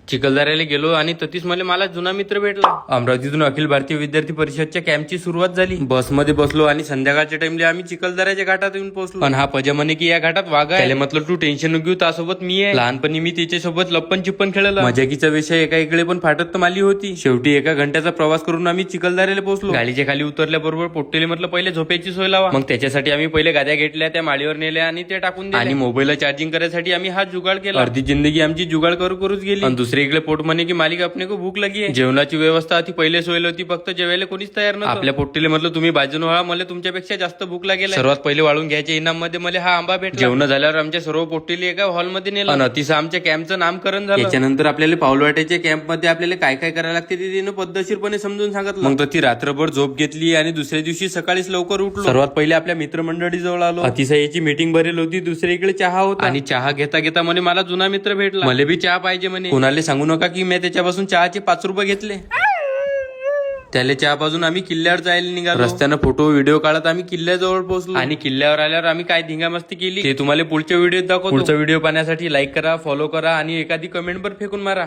चिखलदऱ्याला गेलो आणि ततीच मला जुना मित्र भेटला. अमरावतीतून अखिल भारतीय विद्यार्थी परिषदच्या कॅम्पची सुरुवात झाली. बसमध्ये बसलो आणि संध्याकाळच्या टाइमला आम्ही चिखलदऱ्याच्या घाटात येऊन पोहोचलो. पण हा पजा म्हणे की या घाटात वाघ आहे. म्हटलं तू टेन्शन न घेऊ, त्यासोबत मी आहे. लहानपणी मी त्याच्यासोबत लप्पन चिप्पन खेळलो. मजाकीचा विषय एका इकडे पण फाटत तर माली होती. शेवटी एका घंट्याचा प्रवास करून आम्ही चिखलदऱ्याला पोहोचलो. गाडीच्या खाली उतरल्याबरोबर पोट्टेले म्हटलं पहिले झोपायची सोय लावा. मग त्याच्यासाठी आम्ही पहिले गाद्या घेतल्या, त्या माळीवर नेल्या आणि ते टाकून दिल्या. आणि मोबाईलला चार्जिंग करायसाठी आम्ही हा जुगाड केला. अर्धी जिंदगी आमची जुगाड करूच गेली. आणि दुसरे इकडे पोट म्हणे की मालिक आपने को भूक लगी आहे. जेवणाची व्यवस्था ती पहिले सोयली होती, फक्त जेवायला कोणीच तयार नव्हतं. आपल्या पोट्टीले म्हटलं तुम्ही बाजून व्हा, मला तुमच्यापेक्षा जास्त भूक लागेल. सर्वात पहिले वाळून घ्यायच्या इनाम मध्ये मला हा आंबा भेटला. जेवण झाल्यावर आमच्या सर्व पोट्टीले एका हॉलमध्ये नेलं आणि अतिशय आमच्या कॅम्पचं नामकरण झालं. त्याच्यानंतर आपल्याला पाऊलवाट्याच्या कॅम्प मध्ये आपल्याला काय काय करायला लागते ते तिने पद्धतशीरपणे समजून सांगितलं. मग ती रात्रभर झोप घेतली आणि दुसऱ्या दिवशी सकाळीच लवकर उठलो. सर्वात पहिले आपल्या मित्रमंडळी जवळ आलो. अतिशयची मीटिंग भरेल होती. दुसरीकडे चहा होता आणि चहा घेता घेता मला जुना मित्र भेटला. मला बी चहा पाहिजे म्हणे. कोणाला सांगू नका की मी त्याच्यापासून चहाचे 5 रुपये घेतले. त्याला चहा पाजून आम्ही किल्ल्यावर जायला निघालो. रस्त्यानं फोटो व्हिडिओ काढत आम्ही किल्ल्याजवळ पोहोचलो आणि किल्ल्यावर आल्यावर आम्ही काय धिंगामस्ती केली ते तुम्हाला पुढच्या व्हिडिओत दाखवतो. पुढचा व्हिडिओ पाहण्यासाठी लाईक करा, फॉलो करा आणि एखादी कमेंट वर फेकून मारा.